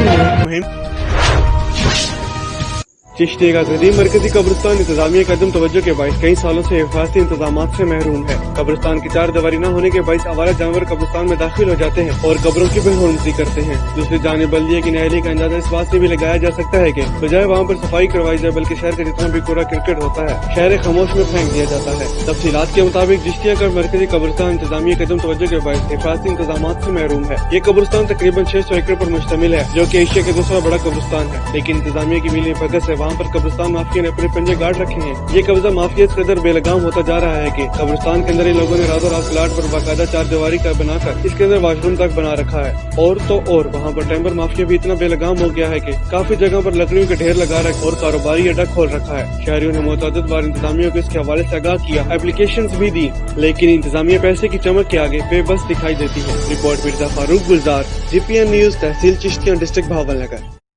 मुहिम चिश्ती का कदीम मरकजी कब्रिस्तान इंतजामिया का अदम तवज्जो के बायस कई सालों से हिफाजती इंतजाम से महरूम है। कब्रिस्तान की चार दीवारी न होने के बायस आवारा जानवर कब्रिस्तान में दाखिल हो जाते हैं और कब्रों की बेहरमती करते हैं। दूसरी जानिब बल्दिया की न्यायालय का अंदाजा इस बात से भी लगाया जा सकता है कि बजाय वहाँ पर सफाई करवाई जाए बल्कि शहर का जितना भी कूड़ा क्रिकेट होता है शहर खामोश में फेंक दिया जाता है। तफसीलात के मुताबिक चिश्तिया का मरकजी कब्रिस्तान इंतजामिया के अदम तवज्जो के बायस हिफाजती इंतजाम से महरूम है। ये कब्रिस्तान तकरीबन 600 एकड़ पर मुश्तमिल है जो कि एशिया का दूसरा बड़ा कब्रिस्तान है, लेकिन इंतजामिया की मिली भगत से वहाँ पर कब्रिस्तान माफिया ने अपने पंजे गाड़ रखे हैं। ये कब्जा माफिया इस कदर बेलगाम होता जा रहा है कि कब्रिस्तान के अंदर इन लोगों ने रातों रात प्लाट पर बाकायदा चार दीवारी का बनाकर इसके अंदर वॉशरूम तक बना रखा है। और तो और वहाँ पर टेम्पर माफिया भी इतना बेलगाम हो गया है कि काफी जगह पर लकड़ियों के ढेर लगा रखे और कारोबारी अड्डा खोल रखा है। शहरियों ने मुतअद्दिद बार इंतजामिया को इसके हवाले से आगाह किया, एप्लीकेशंस भी दी, लेकिन इंतजामिया पैसे की चमक के आगे बेबस दिखाई देती है। रिपोर्ट मिर्जा फारूक गुलजार, GPN न्यूज, तहसील चिश्तिया, डिस्ट्रिक्ट भावलनगर।